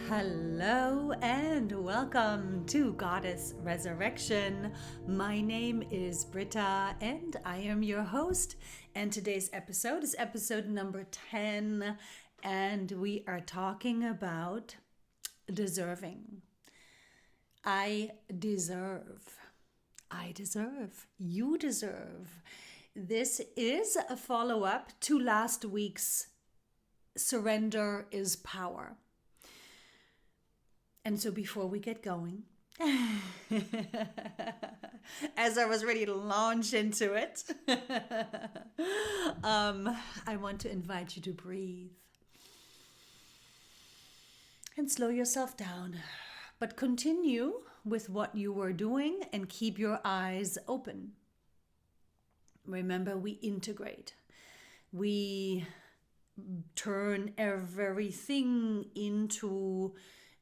Hello and welcome to Goddess Resurrection. My name is Britta and I am your host. And today's episode is episode number 10. And we are talking about deserving. I deserve. You deserve. This is a follow-up to last week's Surrender is Power. And so before we get going, as I was ready to launch into it, I want to invite you to breathe and slow yourself down, but continue with what you were doing and keep your eyes open. Remember, we integrate. We turn everything into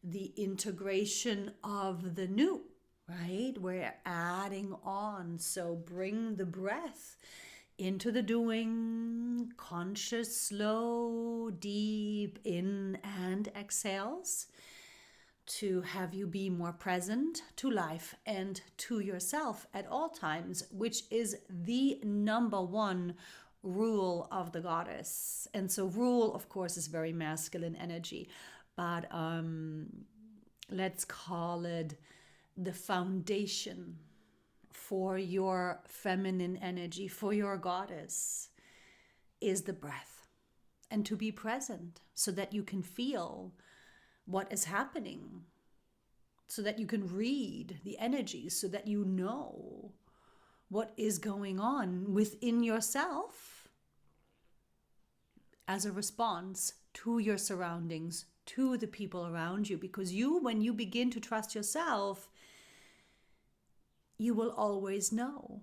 the integration of the new, right? We're adding on. So bring the breath into the doing, conscious, slow, deep in and exhales to have you be more present to life and to yourself at all times, which is the number one rule of the goddess. And so rule, of course, is very masculine energy. But let's call it the foundation for your feminine energy, for your goddess, is the breath. And to be present so that you can feel what is happening, so that you can read the energy, so that you know what is going on within yourself as a response to your surroundings, to the people around you. Because when you begin to trust yourself, you will always know.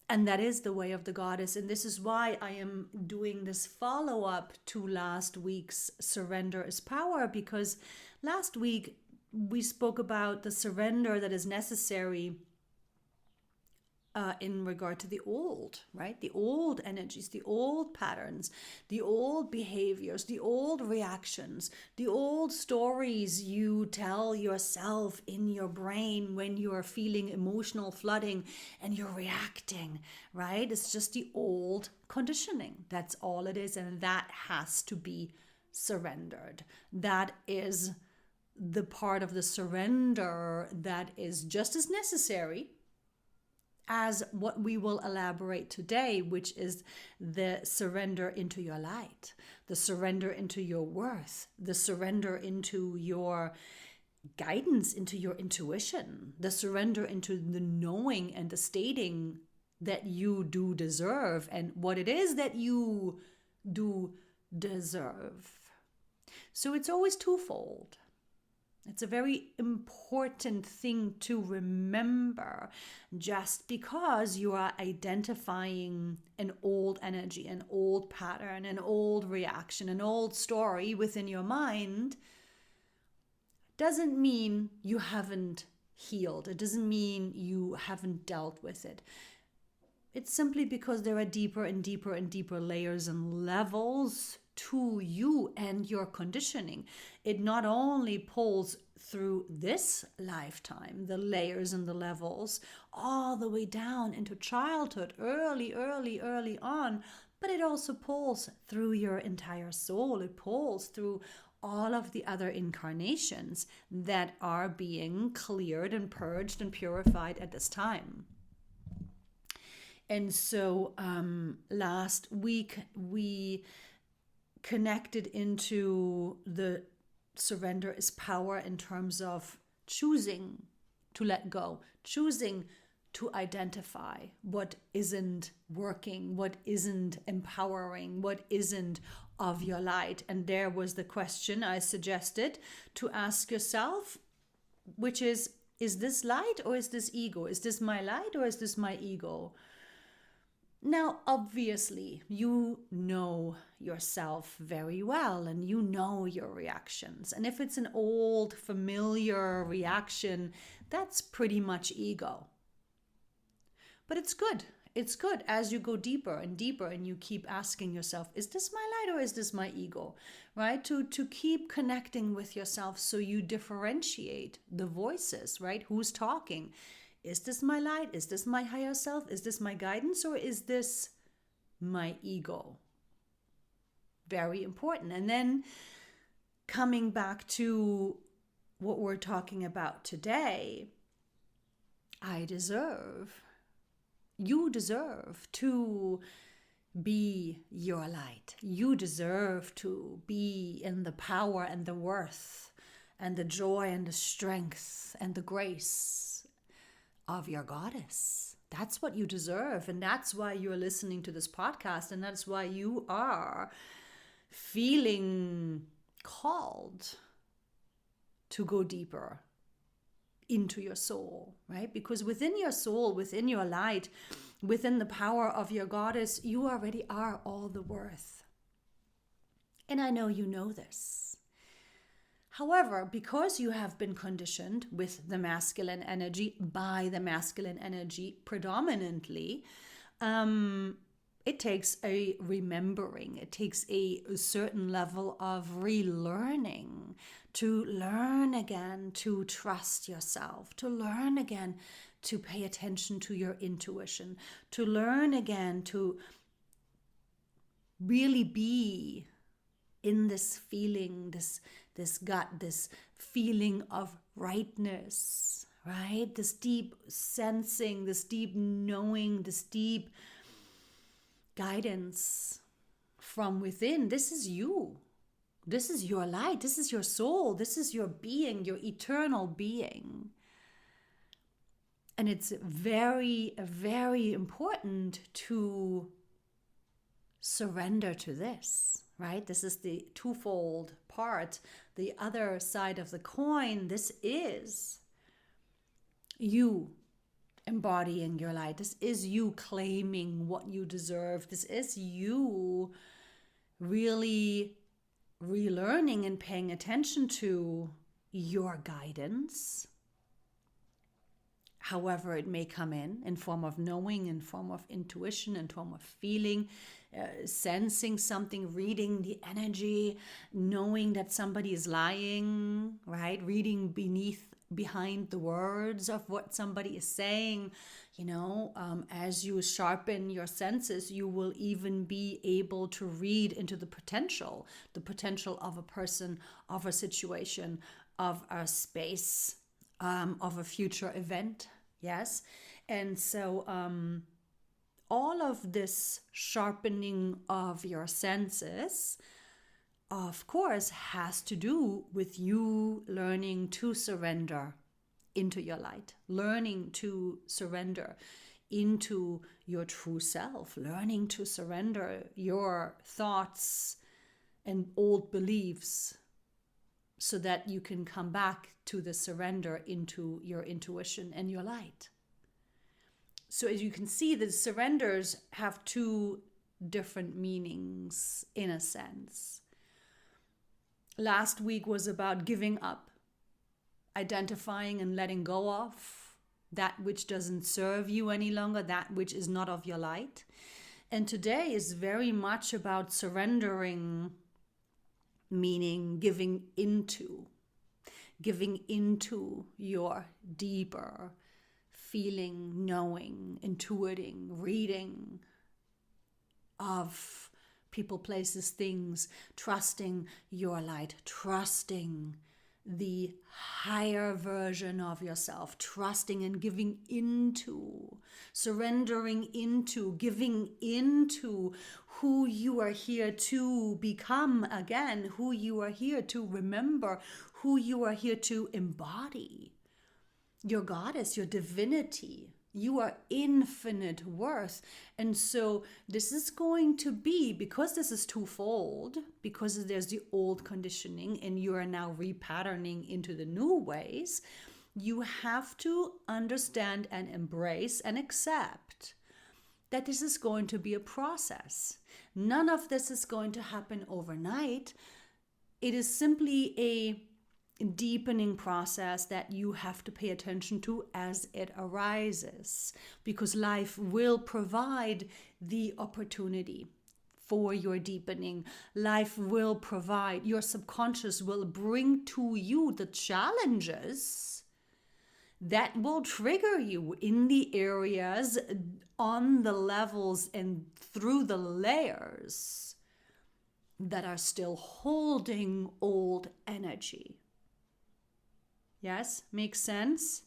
And that is the way of the goddess. And this is why I am doing this follow-up to last week's Surrender is Power, because last week we spoke about the surrender that is necessary in regard to the old, right? The old energies, the old patterns, the old behaviors, the old reactions, the old stories you tell yourself in your brain when you are feeling emotional flooding and you're reacting, right? It's just the old conditioning. That's all it is. And that has to be surrendered. That is the part of the surrender that is just as necessary as what we will elaborate today, which is the surrender into your light, the surrender into your worth, the surrender into your guidance, into your intuition, the surrender into the knowing and the stating that you do deserve and what it is that you do deserve. So it's always twofold. It's a very important thing to remember. Just because you are identifying an old energy, an old pattern, an old reaction, an old story within your mind, doesn't mean you haven't healed. It doesn't mean you haven't dealt with it. It's simply because there are deeper and deeper and deeper layers and levels to you and your conditioning. It not only pulls through this lifetime, the layers and the levels, all the way down into childhood, early on, but it also pulls through your entire soul. It pulls through all of the other incarnations that are being cleared and purged and purified at this time. And so last week we connected into the surrender is power in terms of choosing to let go, choosing to identify what isn't working, what isn't empowering, what isn't of your light. And there was the question I suggested to ask yourself, which is this light or is this ego? Is this my light or is this my ego? Now, obviously, you know yourself very well and you know your reactions. And if it's an old, familiar reaction, that's pretty much ego. But it's good. it's good as you go deeper and deeper and you keep asking yourself, is this my light or is this my ego? Right? To keep connecting with yourself so you differentiate the voices, right? Who's talking? Is this my light? Is this my higher self? Is this my guidance, or is this my ego? Very important. And then coming back to what we're talking about today, you deserve to be your light. You deserve to be in the power and the worth and the joy and the strength and the grace of your goddess. That's what you deserve. And that's why you're listening to this podcast. And that's why you are feeling called to go deeper into your soul, right? Because within your soul, within your light, within the power of your goddess, you already are all the worth. And I know you know this. However, because you have been conditioned with the masculine energy, by the masculine energy predominantly, it takes a remembering, it takes a certain level of relearning to learn again to trust yourself, to learn again to pay attention to your intuition, to learn again to really be in this feeling, this gut, this feeling of rightness, right? This deep sensing, this deep knowing, this deep guidance from within. This is you. This is your light. This is your soul. This is your being, your eternal being. And it's very, very important to surrender to this, right? This is the twofold part. The other side of the coin, this is you embodying your light. This is you claiming what you deserve. This is you really relearning and paying attention to your guidance, however it may come in form of knowing, in form of intuition, in form of feeling, sensing something, reading the energy, knowing that somebody is lying, right? Reading behind the words of what somebody is saying. As you sharpen your senses, you will even be able to read into the potential of a person, of a situation, of a space, of a future event. Yes. And so all of this sharpening of your senses, of course, has to do with you learning to surrender into your light, learning to surrender into your true self, learning to surrender your thoughts and old beliefs so that you can come back to the surrender into your intuition and your light. So as you can see, the surrenders have two different meanings in a sense. Last week was about giving up, identifying and letting go of that which doesn't serve you any longer, that which is not of your light. And today is very much about surrendering, meaning giving into your deeper feeling, knowing, intuiting, reading of people, places, things, trusting your light, trusting the higher version of yourself, trusting and giving into, surrendering into, giving into who you are here to become again, who you are here to remember, who you are here to embody. Your goddess, your divinity. You are infinite worth. And so this is going to be, because this is twofold, because there's the old conditioning and you are now repatterning into the new ways, you have to understand and embrace and accept that this is going to be a process. None of this is going to happen overnight. It is simply a deepening process that you have to pay attention to as it arises, because life will provide the opportunity for your deepening. Life will provide, your subconscious will bring to you the challenges that will trigger you in the areas, on the levels, and through the layers that are still holding old energy. Yes, makes sense?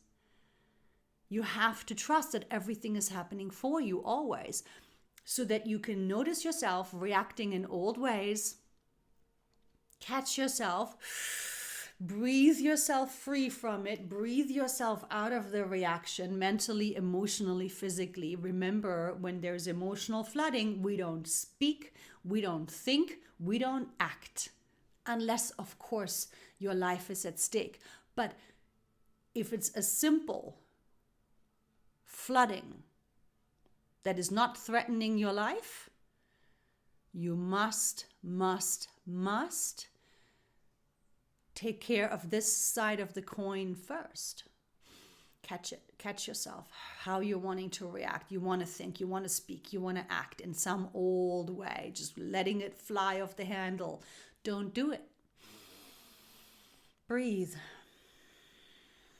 You have to trust that everything is happening for you always, so that you can notice yourself reacting in old ways, catch yourself, breathe yourself free from it, breathe yourself out of the reaction mentally, emotionally, physically. Remember, when there's emotional flooding, we don't speak, we don't think, we don't act, unless, of course, your life is at stake. But if it's a simple flooding that is not threatening your life, you must take care of this side of the coin first. Catch it, catch yourself, how you're wanting to react. You want to think, you want to speak, you want to act in some old way, just letting it fly off the handle. Don't do it. Breathe.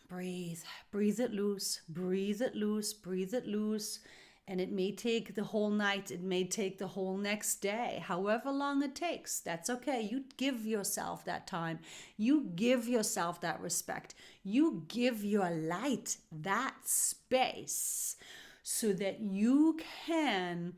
Breathe. Breathe it loose. Breathe it loose. Breathe it loose. And it may take the whole night. It may take the whole next day. However long it takes, that's okay. You give yourself that time. You give yourself that respect. You give your light that space so that you can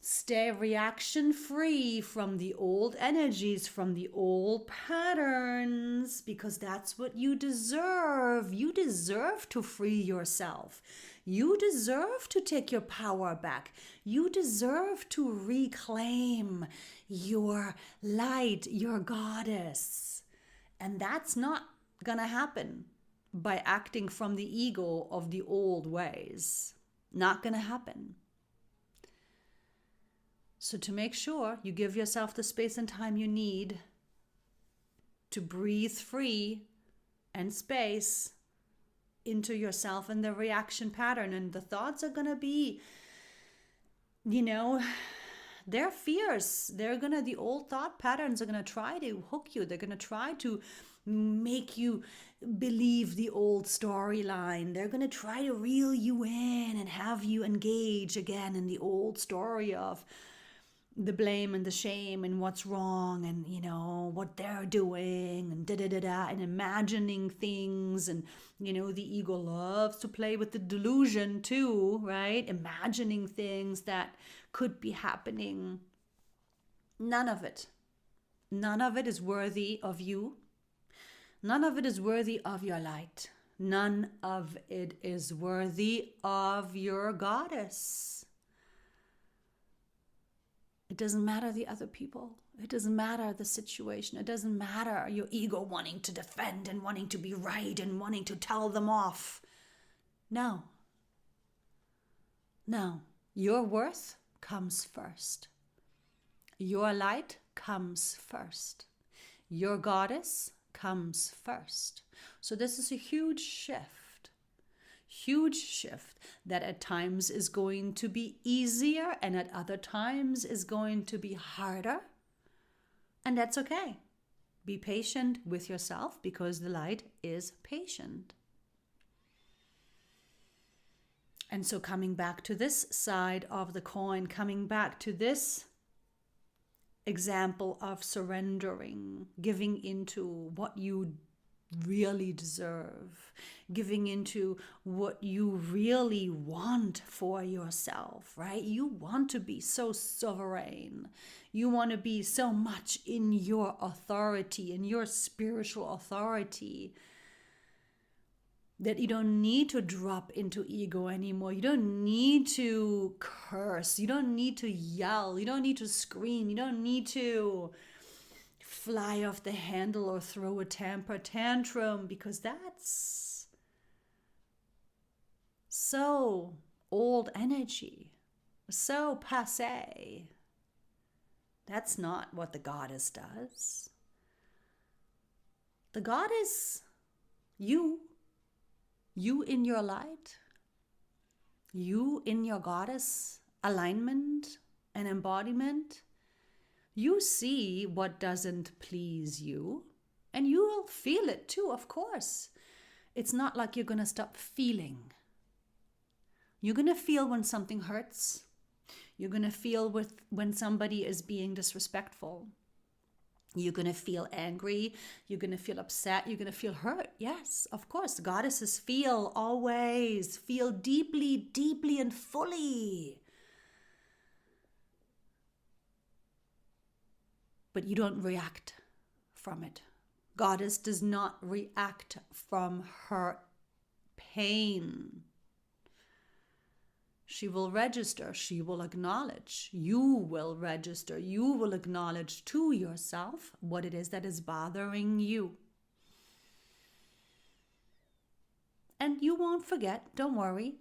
stay reaction free from the old energies, from the old patterns, because that's what you deserve. You deserve to free yourself. You deserve to take your power back. You deserve to reclaim your light, your goddess. And that's not gonna happen by acting from the ego of the old ways. Not gonna happen. So to make sure you give yourself the space and time you need to breathe free and space into yourself and the reaction pattern. And the thoughts are going to be, they're fierce. The old thought patterns are going to try to hook you. They're going to try to make you believe the old storyline. They're going to try to reel you in and have you engage again in the old story of the blame and the shame and what's wrong and, what they're doing and and imagining things. And, the ego loves to play with the delusion too, right? Imagining things that could be happening. None of it is worthy of you. None of it is worthy of your light. None of it is worthy of your goddess. It doesn't matter the other people. It doesn't matter the situation. It doesn't matter your ego wanting to defend and wanting to be right and wanting to tell them off. No. Your worth comes first. Your light comes first. Your goddess comes first. So this is a huge shift that at times is going to be easier and at other times is going to be harder. And that's okay. Be patient with yourself because the light is patient. And so coming back to this side of the coin, coming back to this example of surrendering, giving into what you really deserve, giving into what you really want for yourself, right? You want to be so sovereign. You want to be so much in your authority, in your spiritual authority, that you don't need to drop into ego anymore. You don't need to curse. You don't need to yell. You don't need to scream. You don't need to fly off the handle or throw a temper tantrum, because that's so old energy, so passé. That's not what the goddess does. The goddess, you in your light, you in your goddess alignment and embodiment, you see what doesn't please you, and you will feel it too, of course. It's not like you're going to stop feeling. You're going to feel when something hurts. You're going to feel when somebody is being disrespectful. You're going to feel angry. You're going to feel upset. You're going to feel hurt. Yes, of course. Goddesses feel always. Feel deeply, deeply and fully. But you don't react from it. Goddess does not react from her pain. She will register, she will acknowledge, you will register, you will acknowledge to yourself what it is that is bothering you. And you won't forget, don't worry.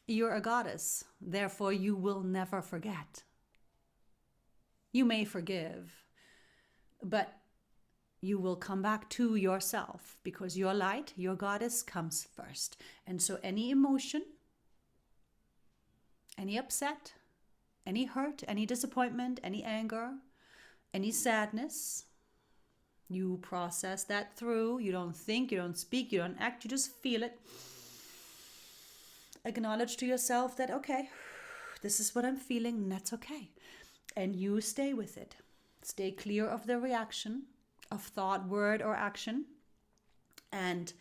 You're a goddess, therefore you will never forget. You may forgive, but you will come back to yourself because your light, your goddess comes first. And so any emotion, any upset, any hurt, any disappointment, any anger, any sadness, you process that through. You don't think, you don't speak, you don't act, you just feel it. Acknowledge to yourself that, okay, this is what I'm feeling, and that's okay. And you stay with it. Stay clear of the reaction of thought, word, or action, and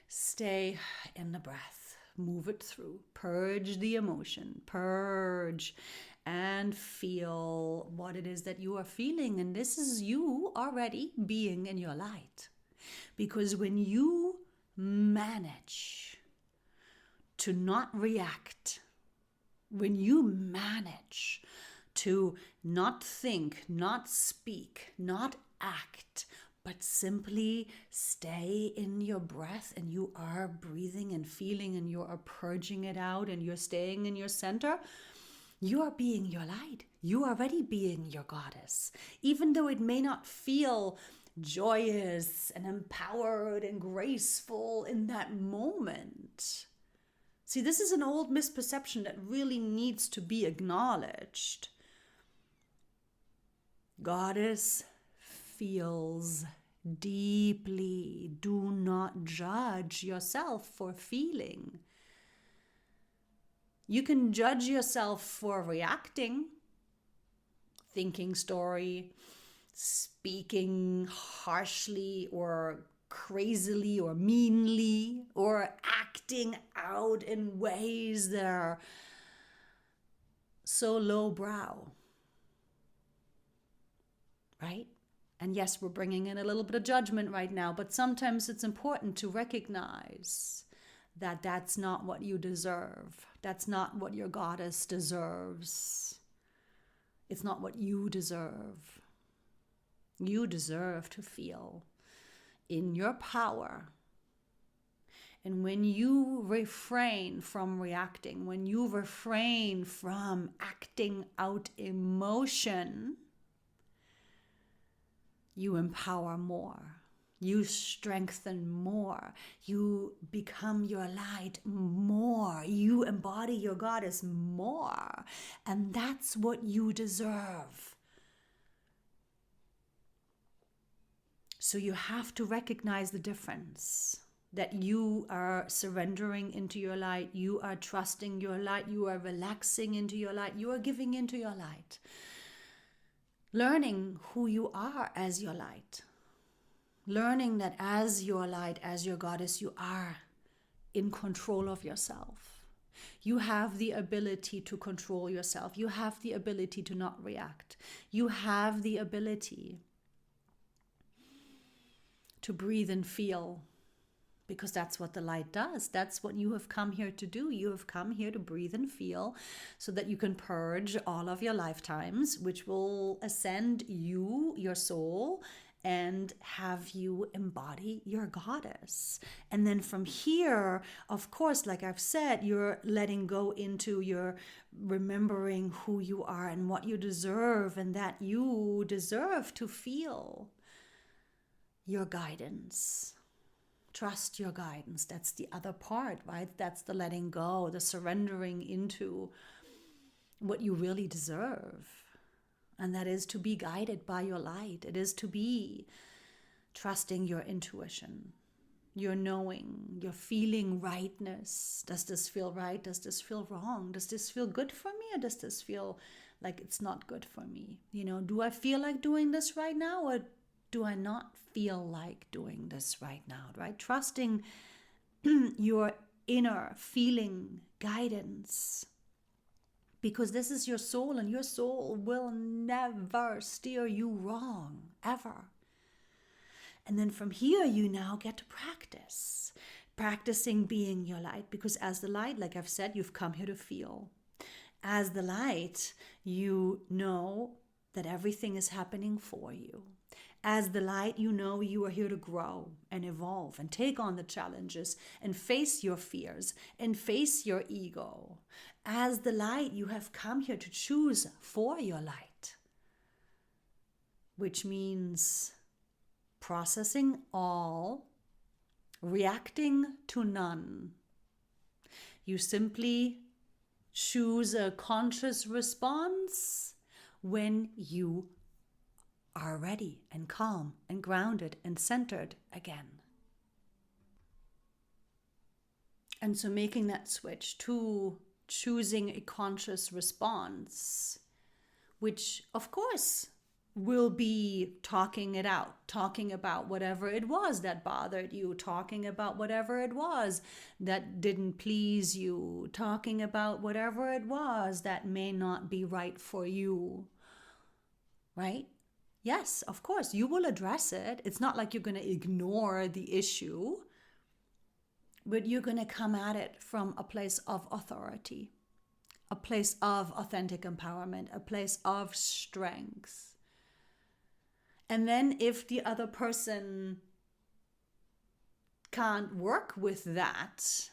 stay in the breath. Move it through. Purge the emotion. Purge and feel what it is that you are feeling. And this is you already being in your light. Because when you manage to not react, when you manage to not think, not speak, not act, but simply stay in your breath, and you are breathing and feeling, and you are purging it out, and you're staying in your center, you are being your light. You are already being your goddess. Even though it may not feel joyous and empowered and graceful in that moment. See, this is an old misperception that really needs to be acknowledged. Goddess feels deeply. Do not judge yourself for feeling. You can judge yourself for reacting, thinking story, speaking harshly or crazily or meanly, or acting out in ways that are so lowbrow. Right? And yes, we're bringing in a little bit of judgment right now, but sometimes it's important to recognize that that's not what you deserve. That's not what your goddess deserves. It's not what you deserve. You deserve to feel in your power. And when you refrain from reacting, when you refrain from acting out emotion, you empower more, you strengthen more, you become your light more, you embody your goddess more, and that's what you deserve. So you have to recognize the difference, that you are surrendering into your light, you are trusting your light, you are relaxing into your light, you are giving into your light. Learning who you are as your light. Learning that as your light, as your goddess, you are in control of yourself. You have the ability to control yourself. You have the ability to not react. You have the ability to breathe and feel, because that's what the light does. That's what you have come here to do. You have come here to breathe and feel so that you can purge all of your lifetimes, which will ascend you, your soul, and have you embody your goddess. And then from here, of course, like I've said, you're letting go into your remembering who you are and what you deserve, and that you deserve to feel your guidance. Trust your guidance. That's the other part, right? That's the letting go, the surrendering into what you really deserve. And that is to be guided by your light. It is to be trusting your intuition, your knowing, your feeling rightness. Does this feel right? Does this feel wrong? Does this feel good for me, or does this feel like it's not good for me? Do I feel like doing this right now, or do I not feel like doing this right now, right? Trusting your inner feeling guidance, because this is your soul, and your soul will never steer you wrong, ever. And then from here, you now get to practicing being your light, because as the light, like I've said, you've come here to feel. As the light, you know that everything is happening for you. As the light, you know you are here to grow and evolve and take on the challenges and face your fears and face your ego. As the light, you have come here to choose for your light, which means processing all, reacting to none. You simply choose a conscious response when you are ready and calm and grounded and centered again. And so making that switch to choosing a conscious response, which of course will be talking it out, talking about whatever it was that bothered you, talking about whatever it was that didn't please you, talking about whatever it was that may not be right for you, right? Yes, of course, you will address it. It's not like you're going to ignore the issue, but you're going to come at it from a place of authority, a place of authentic empowerment, a place of strength. And then if the other person can't work with that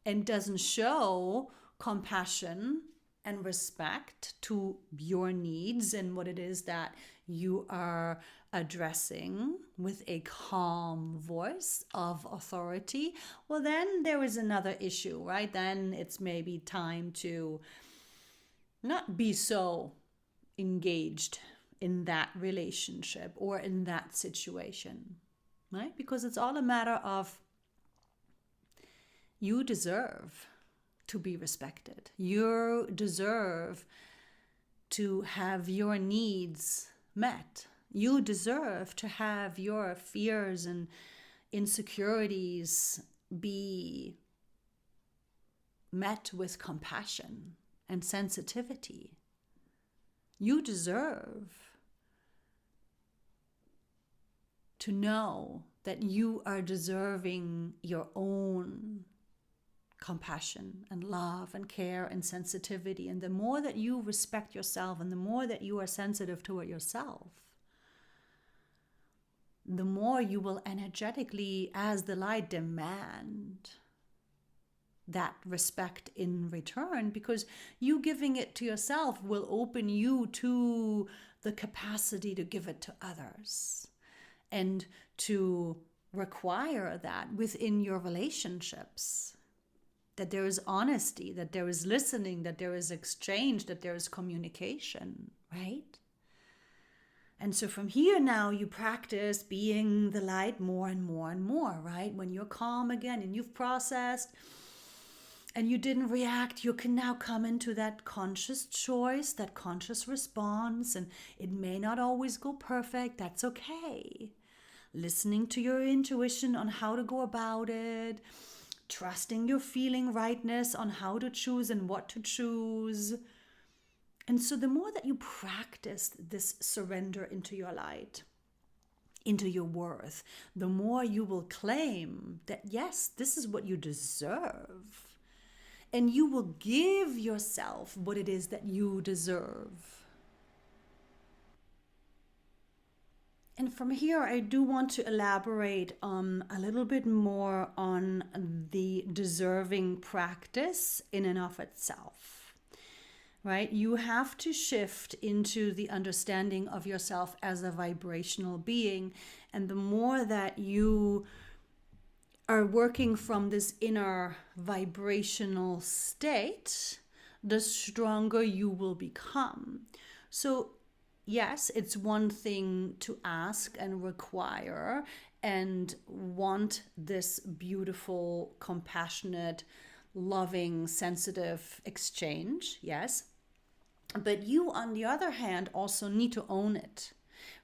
and doesn't show compassion and respect to your needs and what it is that you are addressing with a calm voice of authority, well, then there is another issue, right? Then it's maybe time to not be so engaged in that relationship or in that situation, right? Because it's all a matter of you deserve to be respected. You deserve to have your needs met. You deserve to have your fears and insecurities be met with compassion and sensitivity. You deserve to know that you are deserving your own compassion and love and care and sensitivity. And the more that you respect yourself and the more that you are sensitive toward yourself, the more you will energetically, as the light, demand that respect in return, because you giving it to yourself will open you to the capacity to give it to others and to require that within your relationships. That there is honesty, that there is listening, that there is exchange, that there is communication, right? And so from here now you practice being the light more and more and more, right? When you're calm again and you've processed and you didn't react, you can now come into that conscious choice, that conscious response, and it may not always go perfect. That's okay. Listening to your intuition on how to go about it, trusting your feeling rightness on how to choose and what to choose. And so the more that you practice this surrender into your light, into your worth, the more you will claim that, yes, this is what you deserve. And you will give yourself what it is that you deserve. And from here, I do want to elaborate a little bit more on the deserving practice in and of itself, right? You have to shift into the understanding of yourself as a vibrational being And the more that you are working from this inner vibrational state, the stronger you will become. So yes, it's one thing to ask and require and want this beautiful, compassionate, loving, sensitive exchange. Yes. But you, on the other hand, also need to own it,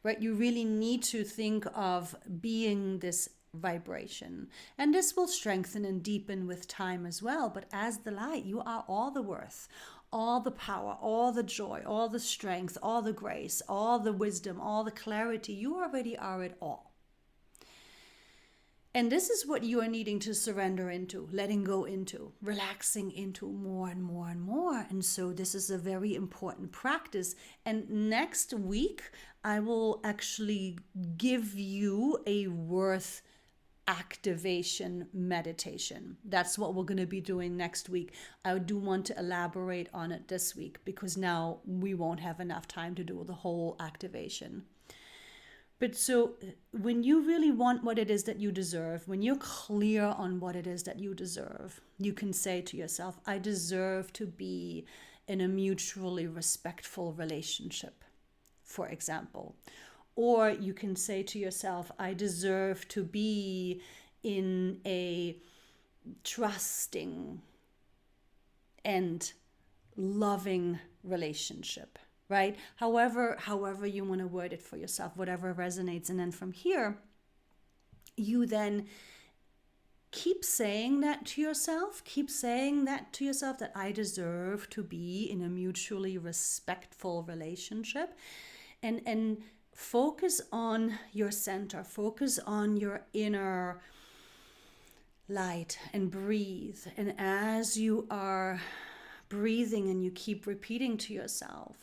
right? You really need to think of being this vibration. And this will strengthen and deepen with time as well. But as the light, you are all the worth, all the power, all the joy, all the strength, all the grace, all the wisdom, all the clarity. You already are it all. And this is what you are needing to surrender into, letting go into, relaxing into more and more and more. And so this is a very important practice. And next week, I will actually give you a worth activation meditation. That's what we're going to be doing next week. I do want to elaborate on it this week because now we won't have enough time to do the whole activation. But so when you really want what it is that you deserve, when you're clear on what it is that you deserve, you can say to yourself, I deserve to be in a mutually respectful relationship, for example. Or you can say to yourself, I deserve to be in a trusting and loving relationship. Right? However you want to word it for yourself, whatever resonates. And then from here, you then keep saying that to yourself, that I deserve to be in a mutually respectful relationship. And focus on your center, focus on your inner light and breathe. And as you are breathing and you keep repeating to yourself,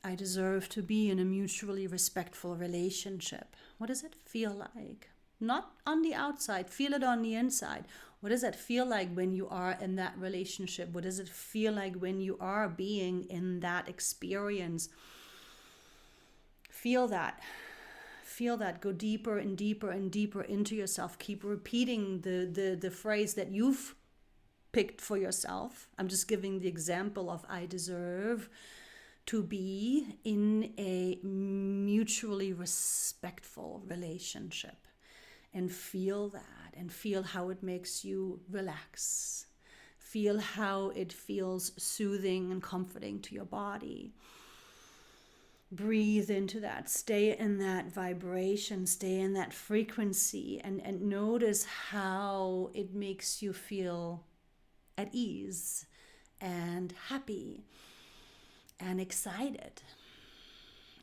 I deserve to be in a mutually respectful relationship. What does it feel like? Not on the outside, feel it on the inside. What does it feel like when you are in that relationship? What does it feel like when you are being in that experience? Feel that. Feel that. Go deeper and deeper and deeper into yourself. Keep repeating the phrase that you've picked for yourself. I'm just giving the example of I deserve to be in a mutually respectful relationship, and feel that, and feel how it makes you relax. Feel how it feels soothing and comforting to your body. Breathe into that, stay in that vibration, stay in that frequency, and notice how it makes you feel at ease and happy and excited.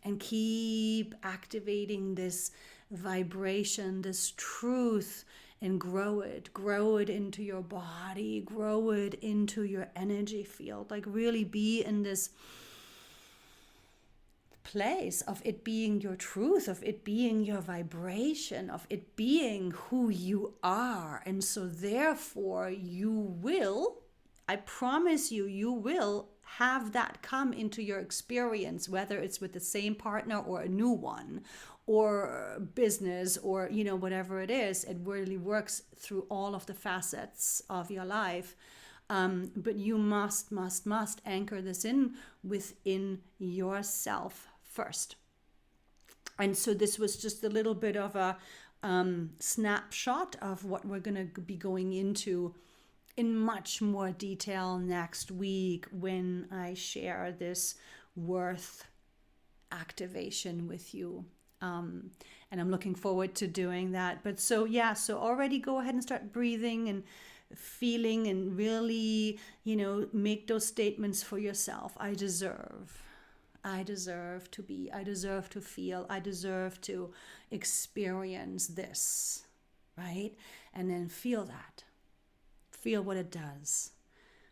And keep activating this vibration, this truth, and grow it into your body, grow it into your energy field. Like really be in this place of it being your truth, of it being your vibration, of it being who you are. And so therefore you will, I promise you, you will have that come into your experience, whether it's with the same partner or a new one or business or, whatever it is. It really works through all of the facets of your life. But you must anchor this in within yourself first. And so this was just a little bit of a snapshot of what we're going to be going into in much more detail next week when I share this worth activation with you. And I'm looking forward to doing that. But so already go ahead and start breathing and feeling and really, make those statements for yourself. I deserve to be, I deserve to feel, I deserve to experience this, right? And then feel that. Feel what it does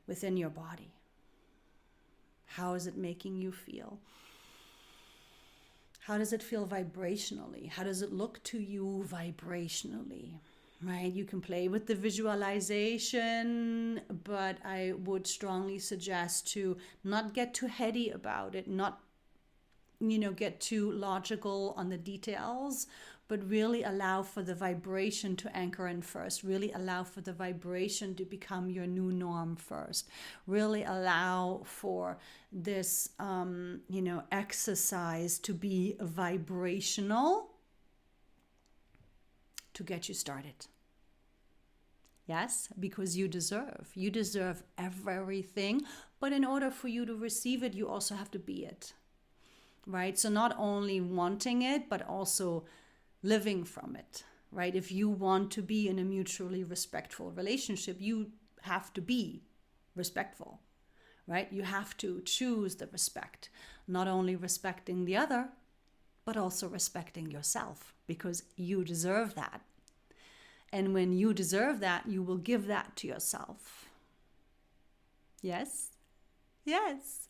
within your body. How is it making you feel? How does it feel vibrationally? How does it look to you vibrationally? Right? You can play with the visualization, but I would strongly suggest to not get too heady about it, not get too logical on the details, but really allow for the vibration to anchor in first. Really allow for the vibration to become your new norm first. Really allow for this, exercise to be vibrational to get you started. Yes, because you deserve everything. But in order for you to receive it, you also have to be it, right? So not only wanting it, but also living from it, right? If you want to be in a mutually respectful relationship, you have to be respectful, right? You have to choose the respect, not only respecting the other, but also respecting yourself, because you deserve that. And when you deserve that, you will give that to yourself. Yes? Yes.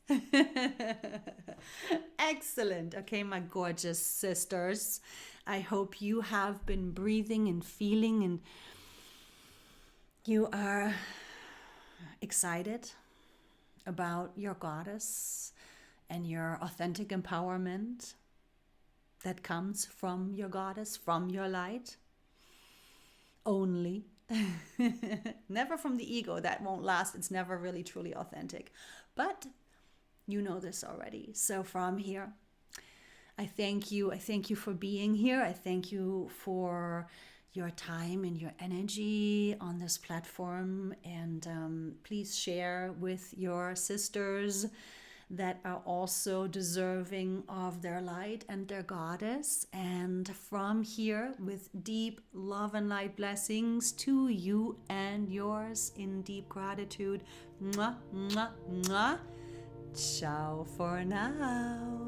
Excellent. Okay, my gorgeous sisters. I hope you have been breathing and feeling, and you are excited about your goddess and your authentic empowerment that comes from your goddess, from your light. Only. Never from the ego. That won't last. It's never really truly authentic. But you know this already. So from here, I thank you. I thank you for being here. I thank you for your time and your energy on this platform. And please share with your sisters that are also deserving of their light and their goddess. And from here, with deep love and light blessings to you and yours in deep gratitude. Mwah, mwah, mwah. Ciao for now.